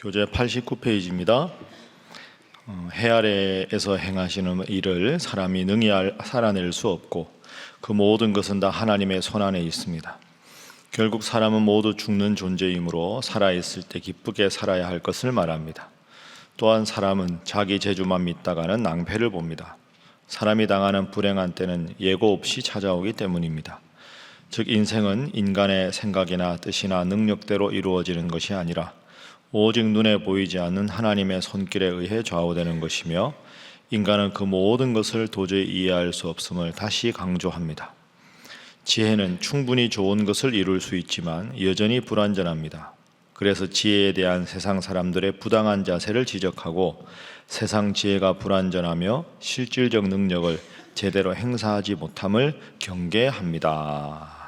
교재 89페이지입니다. 해 아래에서 행하시는 일을 사람이 능히 살아낼 수 없고 그 모든 것은 다 하나님의 손안에 있습니다. 결국 사람은 모두 죽는 존재이므로 살아있을 때 기쁘게 살아야 할 것을 말합니다. 또한 사람은 자기 재주만 믿다가는 낭패를 봅니다. 사람이 당하는 불행한 때는 예고 없이 찾아오기 때문입니다. 즉 인생은 인간의 생각이나 뜻이나 능력대로 이루어지는 것이 아니라 오직 눈에 보이지 않는 하나님의 손길에 의해 좌우되는 것이며 인간은 그 모든 것을 도저히 이해할 수 없음을 다시 강조합니다. 지혜는 충분히 좋은 것을 이룰 수 있지만 여전히 불완전합니다. 그래서 지혜에 대한 세상 사람들의 부당한 자세를 지적하고 세상 지혜가 불완전하며 실질적 능력을 제대로 행사하지 못함을 경계합니다.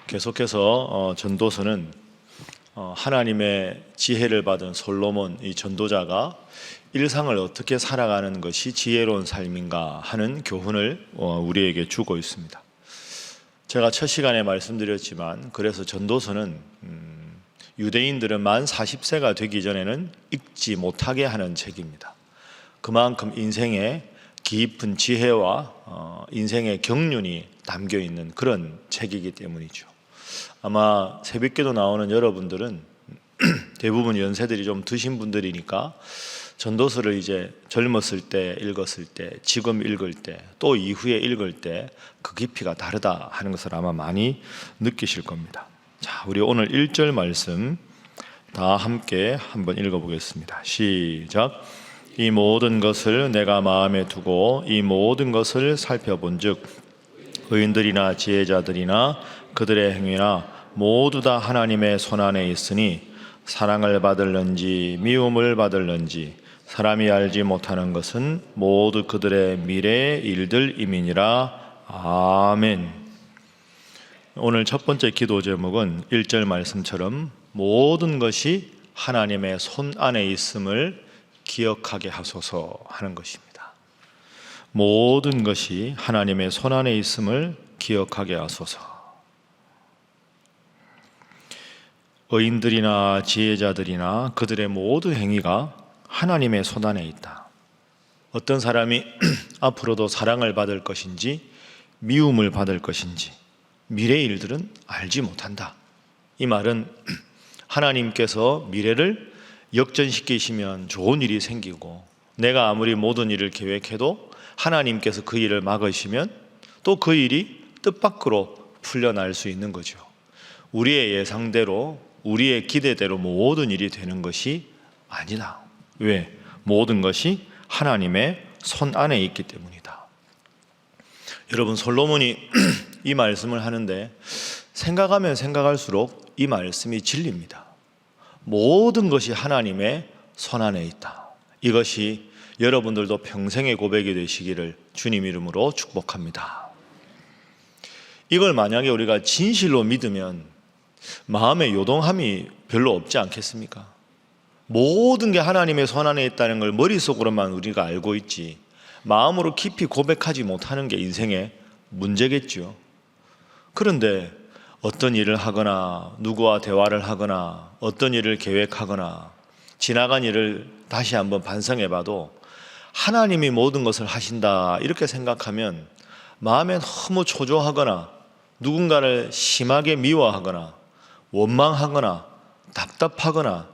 계속해서 전도서는 하나님의 지혜를 받은 솔로몬 이 전도자가 일상을 어떻게 살아가는 것이 지혜로운 삶인가 하는 교훈을 우리에게 주고 있습니다. 제가 첫 시간에 말씀드렸지만 그래서 전도서는 유대인들은 만 40세가 되기 전에는 읽지 못하게 하는 책입니다. 그만큼 인생에 깊은 지혜와 인생의 경륜이 담겨 있는 그런 책이기 때문이죠. 아마 새벽기도 나오는 여러분들은 대부분 연세들이 좀 드신 분들이니까 전도서를 이제 젊었을 때 읽었을 때, 지금 읽을 때, 또 이후에 읽을 때 그 깊이가 다르다 하는 것을 아마 많이 느끼실 겁니다. 자, 우리 오늘 1절 말씀 다 함께 한번 읽어보겠습니다. 시작. 이 모든 것을 내가 마음에 두고 이 모든 것을 살펴본즉 의인들이나 지혜자들이나 그들의 행위나 모두 다 하나님의 손안에 있으니 사랑을 받을는지 미움을 받을는지 사람이 알지 못하는 것은 모두 그들의 미래의 일들임이니라. 아멘. 오늘 첫 번째 기도 제목은 1절 말씀처럼 모든 것이 하나님의 손안에 있음을 기억하게 하소서 하는 것입니다. 모든 것이 하나님의 손안에 있음을 기억하게 하소서. 의인들이나 지혜자들이나 그들의 모든 행위가 하나님의 손안에 있다. 어떤 사람이 앞으로도 사랑을 받을 것인지 미움을 받을 것인지 미래의 일들은 알지 못한다. 이 말은 하나님께서 미래를 역전시키시면 좋은 일이 생기고 내가 아무리 모든 일을 계획해도 하나님께서 그 일을 막으시면 또 그 일이 뜻밖으로 풀려날 수 있는 거죠. 우리의 예상대로 우리의 기대대로 모든 일이 되는 것이 아니다. 왜? 모든 것이 하나님의 손 안에 있기 때문이다. 여러분, 솔로몬이 이 말씀을 하는데 생각하면 생각할수록 이 말씀이 진리입니다. 모든 것이 하나님의 손 안에 있다. 이것이 여러분들도 평생의 고백이 되시기를 주님 이름으로 축복합니다. 이걸 만약에 우리가 진실로 믿으면 마음의 요동함이 별로 없지 않겠습니까? 모든 게 하나님의 손 안에 있다는 걸 머릿속으로만 우리가 알고 있지 마음으로 깊이 고백하지 못하는 게 인생의 문제겠죠. 그런데 어떤 일을 하거나 누구와 대화를 하거나 어떤 일을 계획하거나 지나간 일을 다시 한번 반성해 봐도 하나님이 모든 것을 하신다 이렇게 생각하면 마음에 너무 초조하거나 누군가를 심하게 미워하거나 원망하거나 답답하거나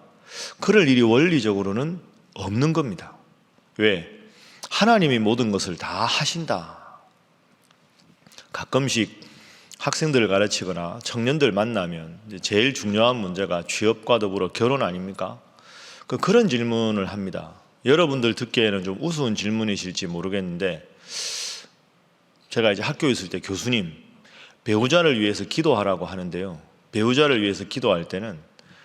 그럴 일이 원리적으로는 없는 겁니다. 왜? 하나님이 모든 것을 다 하신다. 가끔씩 학생들을 가르치거나 청년들 만나면 제일 중요한 문제가 취업과 더불어 결혼 아닙니까? 그런 질문을 합니다. 여러분들 듣기에는 좀 우스운 질문이실지 모르겠는데 제가 이제 학교에 있을 때 교수님 배우자를 위해서 기도하라고 하는데요. 배우자를 위해서 기도할 때는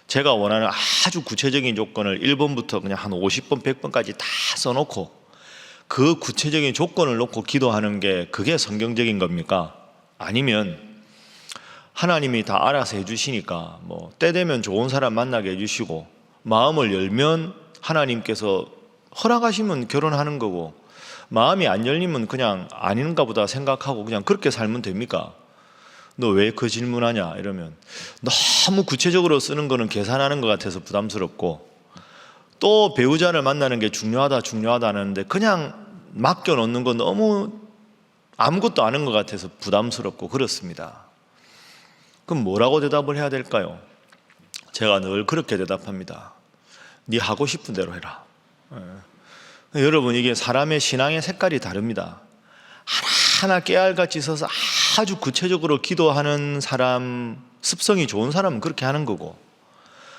제가 원하는 아주 구체적인 조건을 1번부터 그냥 한 50번, 100번까지 다 써놓고 그 구체적인 조건을 놓고 기도하는 게 그게 성경적인 겁니까? 아니면 하나님이 다 알아서 해주시니까 뭐 때 되면 좋은 사람 만나게 해주시고 마음을 열면 하나님께서 허락하시면 결혼하는 거고 마음이 안 열리면 그냥 아닌가 보다 생각하고 그냥 그렇게 살면 됩니까? 너 왜 그 질문하냐 이러면 너무 구체적으로 쓰는 거는 계산하는 것 같아서 부담스럽고, 또 배우자를 만나는 게 중요하다 하는데 그냥 맡겨놓는 거 너무 아무것도 아는 것 같아서 부담스럽고 그렇습니다. 그럼 뭐라고 대답을 해야 될까요? 제가 늘 그렇게 대답합니다. 네 하고 싶은 대로 해라. 여러분, 이게 사람의 신앙의 색깔이 다릅니다. 하나하나 깨알같이 서서 아주 구체적으로 기도하는 사람, 습성이 좋은 사람은 그렇게 하는 거고,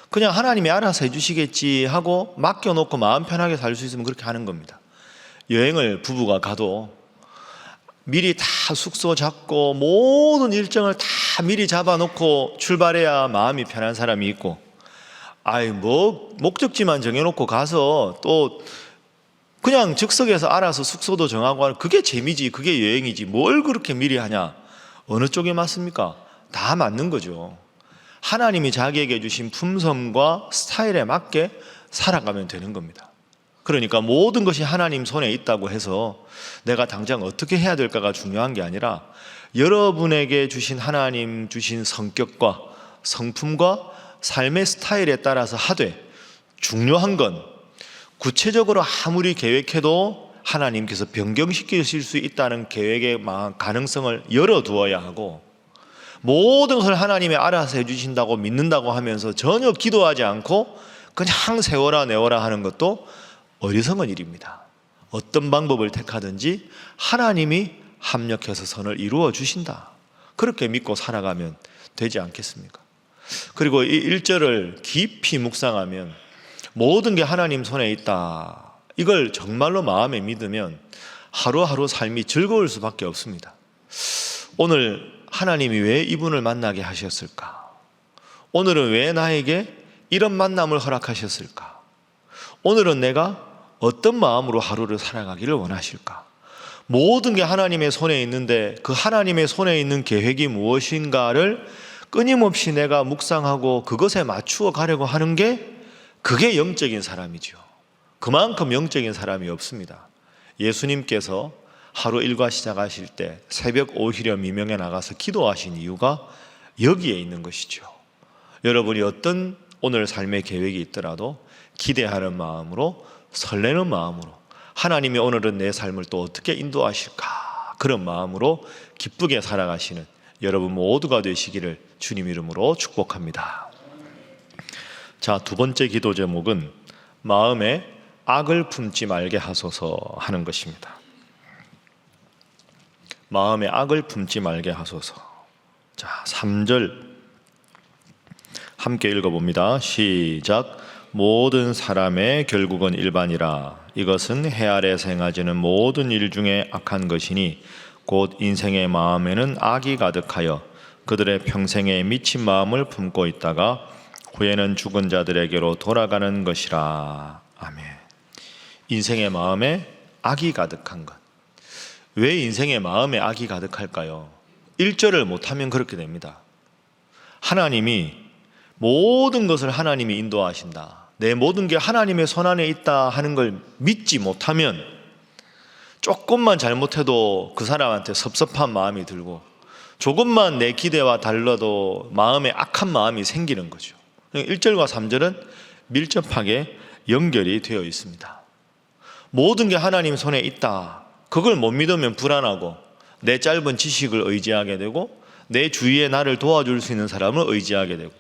그냥 하나님이 알아서 해주시겠지 하고 맡겨놓고 마음 편하게 살 수 있으면 그렇게 하는 겁니다. 여행을 부부가 가도 미리 다 숙소 잡고 모든 일정을 다 미리 잡아놓고 출발해야 마음이 편한 사람이 있고, 목적지만 정해놓고 가서 또 그냥 즉석에서 알아서 숙소도 정하고 하는, 그게 재미지, 그게 여행이지 뭘 그렇게 미리 하냐. 어느 쪽이 맞습니까? 다 맞는 거죠. 하나님이 자기에게 주신 품성과 스타일에 맞게 살아가면 되는 겁니다. 그러니까 모든 것이 하나님 손에 있다고 해서 내가 당장 어떻게 해야 될까가 중요한 게 아니라, 여러분에게 주신 하나님 주신 성격과 성품과 삶의 스타일에 따라서 하되, 중요한 건 구체적으로 아무리 계획해도 하나님께서 변경시키실 수 있다는 계획의 가능성을 열어두어야 하고, 모든 것을 하나님이 알아서 해주신다고 믿는다고 하면서 전혀 기도하지 않고 그냥 세워라 내워라 하는 것도 어리석은 일입니다. 어떤 방법을 택하든지 하나님이 합력해서 선을 이루어 주신다, 그렇게 믿고 살아가면 되지 않겠습니까? 그리고 이 1절을 깊이 묵상하면 모든 게 하나님 손에 있다, 이걸 정말로 마음에 믿으면 하루하루 삶이 즐거울 수밖에 없습니다. 오늘 하나님이 왜 이분을 만나게 하셨을까? 오늘은 왜 나에게 이런 만남을 허락하셨을까? 오늘은 내가 어떤 마음으로 하루를 살아가기를 원하실까? 모든 게 하나님의 손에 있는데 그 하나님의 손에 있는 계획이 무엇인가를 끊임없이 내가 묵상하고 그것에 맞추어 가려고 하는 게, 그게 영적인 사람이죠. 그만큼 영적인 사람이 없습니다. 예수님께서 하루 일과 시작하실 때 새벽 오히려 미명에 나가서 기도하신 이유가 여기에 있는 것이죠. 여러분이 어떤 오늘 삶의 계획이 있더라도 기대하는 마음으로, 설레는 마음으로, 하나님이 오늘은 내 삶을 또 어떻게 인도하실까, 그런 마음으로 기쁘게 살아가시는 여러분 모두가 되시기를 주님 이름으로 축복합니다. 자, 두 번째 기도 제목은 마음에 악을 품지 말게 하소서 하는 것입니다. 마음에 악을 품지 말게 하소서. 자, 3절 함께 읽어봅니다. 시작. 모든 사람의 결국은 일반이라. 이것은 해 아래에서 행하지는 모든 일 중에 악한 것이니 곧 인생의 마음에는 악이 가득하여 그들의 평생에 미친 마음을 품고 있다가 후에는 죽은 자들에게로 돌아가는 것이라. 아멘. 인생의 마음에 악이 가득한 것. 왜 인생의 마음에 악이 가득할까요? 1절을 못하면 그렇게 됩니다. 하나님이 모든 것을 하나님이 인도하신다, 내 모든 게 하나님의 손안에 있다 하는 걸 믿지 못하면 조금만 잘못해도 그 사람한테 섭섭한 마음이 들고, 조금만 내 기대와 달라도 마음에 악한 마음이 생기는 거죠. 1절과 3절은 밀접하게 연결이 되어 있습니다. 모든 게 하나님 손에 있다, 그걸 못 믿으면 불안하고 내 짧은 지식을 의지하게 되고 내 주위에 나를 도와줄 수 있는 사람을 의지하게 되고,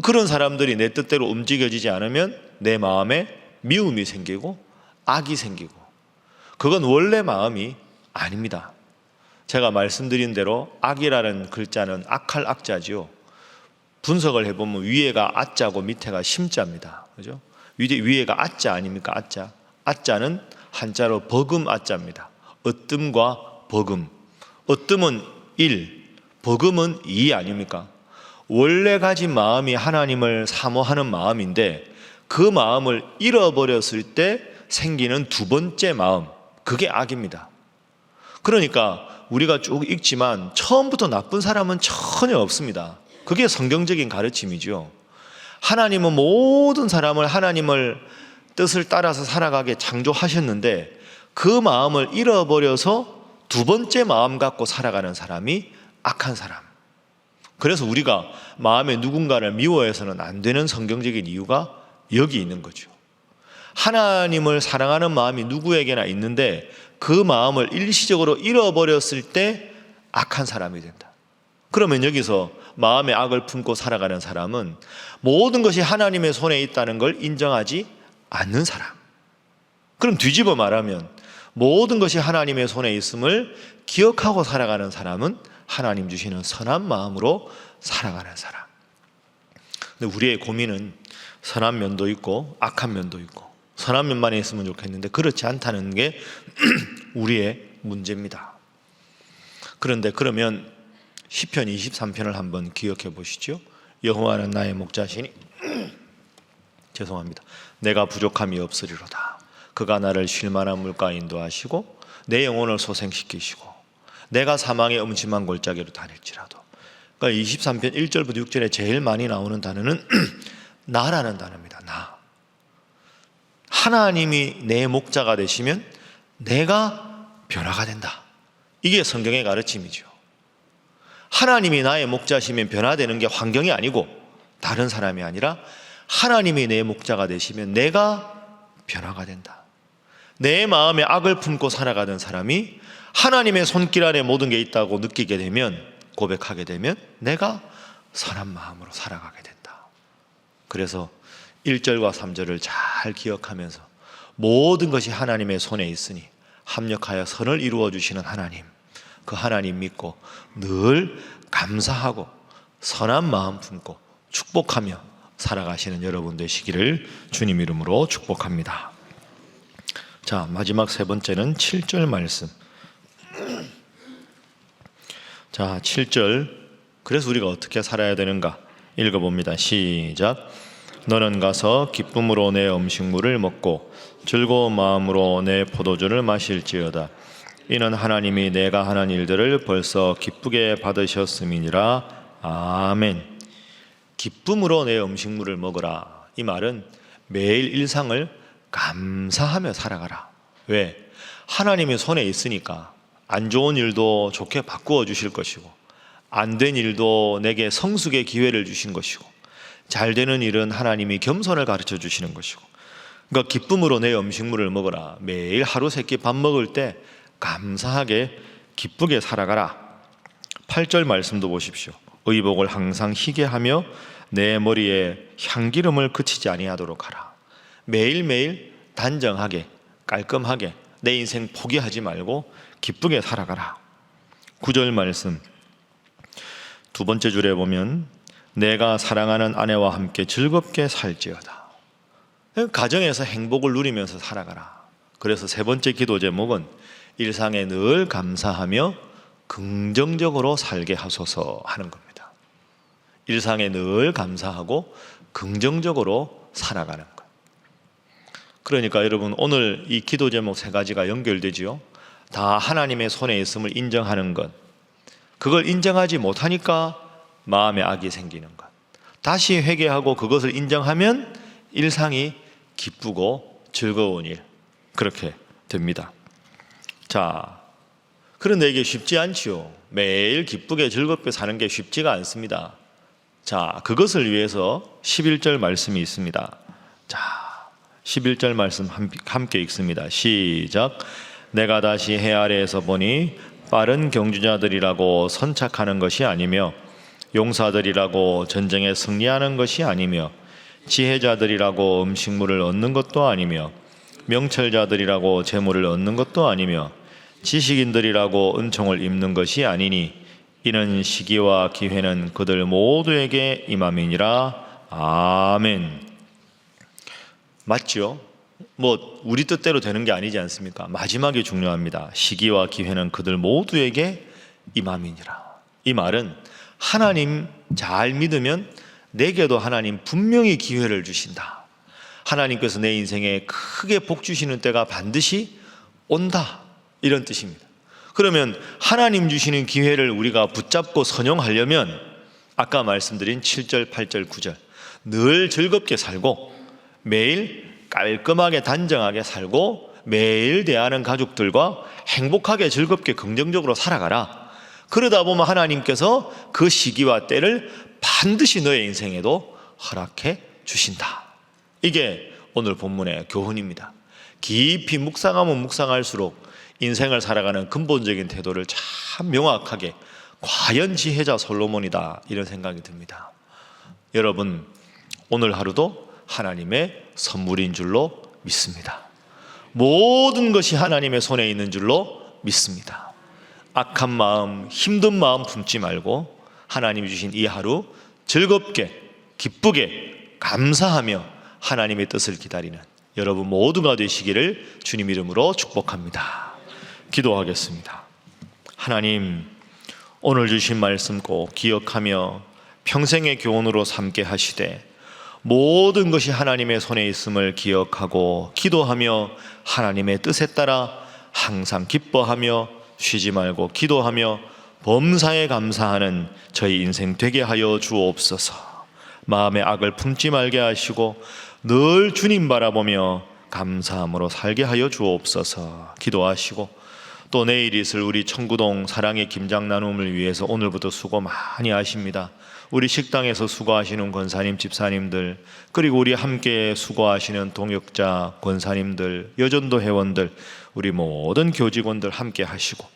그런 사람들이 내 뜻대로 움직여지지 않으면 내 마음에 미움이 생기고 악이 생기고, 그건 원래 마음이 아닙니다. 제가 말씀드린 대로 악이라는 글자는 악할 악자지요. 분석을 해보면 위에가 아자고 밑에가 심자입니다. 그죠? 위에가 아자 아닙니까? 아자. 아자는 한자로 버금 아자입니다. 어뜸과 버금. 어뜸은 1, 버금은 2 아닙니까? 원래 가진 마음이 하나님을 사모하는 마음인데 그 마음을 잃어버렸을 때 생기는 두 번째 마음, 그게 악입니다. 그러니까 우리가 쭉 읽지만 처음부터 나쁜 사람은 전혀 없습니다. 그게 성경적인 가르침이죠. 하나님은 모든 사람을 하나님을 뜻을 따라서 살아가게 창조하셨는데 그 마음을 잃어버려서 두 번째 마음 갖고 살아가는 사람이 악한 사람. 그래서 우리가 마음에 누군가를 미워해서는 안 되는 성경적인 이유가 여기 있는 거죠. 하나님을 사랑하는 마음이 누구에게나 있는데 그 마음을 일시적으로 잃어버렸을 때 악한 사람이 된다. 그러면 여기서 마음의 악을 품고 살아가는 사람은 모든 것이 하나님의 손에 있다는 걸 인정하지 않는 사람. 그럼 뒤집어 말하면 모든 것이 하나님의 손에 있음을 기억하고 살아가는 사람은 하나님 주시는 선한 마음으로 살아가는 사람. 근데 우리의 고민은 선한 면도 있고 악한 면도 있고 선한 면만 있으면 좋겠는데 그렇지 않다는 게 우리의 문제입니다. 그런데 그러면 시편 23편을 한번 기억해 보시죠. 여호와는 나의 목자시니 죄송합니다. 내가 부족함이 없으리로다. 그가 나를 쉴 만한 물가에 인도하시고 내 영혼을 소생시키시고 내가 사망의 음침한 골짜기로 다닐지라도. 그러니까 23편 1절부터 6절에 제일 많이 나오는 단어는 나라는 단어입니다. 나. 하나님이 내 목자가 되시면 내가 변화가 된다. 이게 성경의 가르침이죠. 하나님이 나의 목자시면 변화되는 게 환경이 아니고 다른 사람이 아니라 하나님이 내 목자가 되시면 내가 변화가 된다. 내 마음에 악을 품고 살아가는 사람이 하나님의 손길 안에 모든 게 있다고 느끼게 되면, 고백하게 되면 내가 선한 마음으로 살아가게 된다. 그래서 1절과 3절을 잘 기억하면서 모든 것이 하나님의 손에 있으니 합력하여 선을 이루어 주시는 하나님, 그 하나님 믿고 늘 감사하고 선한 마음 품고 축복하며 살아가시는 여러분 되시기를 주님 이름으로 축복합니다. 자, 마지막 세 번째는 7절 말씀. 자, 7절. 그래서 우리가 어떻게 살아야 되는가 읽어봅니다. 시작. 너는 가서 기쁨으로 내 음식물을 먹고 즐거운 마음으로 내 포도주를 마실지어다. 이는 하나님이 내가 하는 일들을 벌써 기쁘게 받으셨음이니라. 아멘. 기쁨으로 내 음식물을 먹으라. 이 말은 매일 일상을 감사하며 살아가라. 왜? 하나님의 손에 있으니까 안 좋은 일도 좋게 바꾸어 주실 것이고 안 된 일도 내게 성숙의 기회를 주신 것이고 잘 되는 일은 하나님이 겸손을 가르쳐 주시는 것이고, 그러니까 기쁨으로 내 음식물을 먹어라. 매일 하루 세끼 밥 먹을 때 감사하게 기쁘게 살아가라. 8절 말씀도 보십시오. 의복을 항상 희게 하며 내 머리에 향기름을 그치지 아니하도록 하라. 매일매일 단정하게 깔끔하게 내 인생 포기하지 말고 기쁘게 살아가라. 9절 말씀 두 번째 줄에 보면 내가 사랑하는 아내와 함께 즐겁게 살지어다. 가정에서 행복을 누리면서 살아가라. 그래서 세 번째 기도 제목은 일상에 늘 감사하며 긍정적으로 살게 하소서 하는 겁니다. 일상에 늘 감사하고 긍정적으로 살아가는 것. 그러니까 여러분 오늘 이 기도 제목 세 가지가 연결되지요. 다 하나님의 손에 있음을 인정하는 것. 그걸 인정하지 못하니까 마음에 악이 생기는 것. 다시 회개하고 그것을 인정하면 일상이 기쁘고 즐거운 일, 그렇게 됩니다. 자, 그런데 이게 쉽지 않지요. 매일 기쁘게 즐겁게 사는 게 쉽지가 않습니다. 자, 그것을 위해서 11절 말씀이 있습니다. 자, 11절 말씀 함께 읽습니다. 시작. 내가 다시 해 아래에서 보니 빠른 경주자들이라고 선착하는 것이 아니며 용사들이라고 전쟁에 승리하는 것이 아니며 지혜자들이라고 음식물을 얻는 것도 아니며 명철자들이라고 재물을 얻는 것도 아니며 지식인들이라고 은총을 입는 것이 아니니 이는 시기와 기회는 그들 모두에게 임함이니라. 아멘. 맞죠? 뭐 우리 뜻대로 되는 게 아니지 않습니까? 마지막이 중요합니다. 시기와 기회는 그들 모두에게 임함이니라. 이 말은 하나님 잘 믿으면 내게도 하나님 분명히 기회를 주신다. 하나님께서 내 인생에 크게 복 주시는 때가 반드시 온다. 이런 뜻입니다. 그러면 하나님 주시는 기회를 우리가 붙잡고 선용하려면 아까 말씀드린 7절, 8절, 9절 늘 즐겁게 살고 매일 깔끔하게 단정하게 살고 매일 대하는 가족들과 행복하게 즐겁게 긍정적으로 살아가라. 그러다 보면 하나님께서 그 시기와 때를 반드시 너의 인생에도 허락해 주신다. 이게 오늘 본문의 교훈입니다. 깊이 묵상하면 묵상할수록 인생을 살아가는 근본적인 태도를 참 명확하게, 과연 지혜자 솔로몬이다, 이런 생각이 듭니다. 여러분, 오늘 하루도 하나님의 선물인 줄로 믿습니다. 모든 것이 하나님의 손에 있는 줄로 믿습니다. 악한 마음, 힘든 마음 품지 말고 하나님이 주신 이 하루 즐겁게, 기쁘게, 감사하며 하나님의 뜻을 기다리는 여러분 모두가 되시기를 주님 이름으로 축복합니다. 기도하겠습니다. 하나님, 오늘 주신 말씀 꼭 기억하며 평생의 교훈으로 삼게 하시되 모든 것이 하나님의 손에 있음을 기억하고 기도하며 하나님의 뜻에 따라 항상 기뻐하며 쉬지 말고 기도하며 범사에 감사하는 저희 인생 되게 하여 주옵소서. 마음의 악을 품지 말게 하시고 늘 주님 바라보며 감사함으로 살게 하여 주옵소서. 기도하시고 또 내일 있을 우리 청구동 사랑의 김장 나눔을 위해서 오늘부터 수고 많이 하십니다. 우리 식당에서 수고하시는 권사님, 집사님들, 그리고 우리 함께 수고하시는 동역자, 권사님들, 여전도 회원들, 우리 모든 교직원들 함께 하시고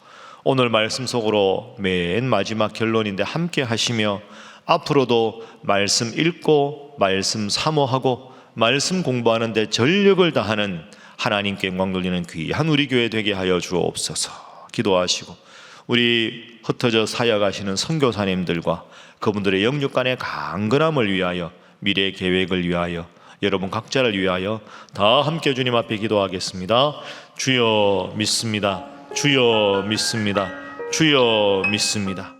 오늘 말씀 속으로 맨 마지막 결론인데 함께 하시며 앞으로도 말씀 읽고 말씀 사모하고 말씀 공부하는 데 전력을 다하는 하나님께 영광 돌리는 귀한 우리 교회 되게 하여 주옵소서. 기도하시고 우리 흩어져 사역하시는 선교사님들과 그분들의 영육 간의 강건함을 위하여, 미래의 계획을 위하여, 여러분 각자를 위하여 다 함께 주님 앞에 기도하겠습니다. 주여 믿습니다. 주여 믿습니다. 주여 믿습니다.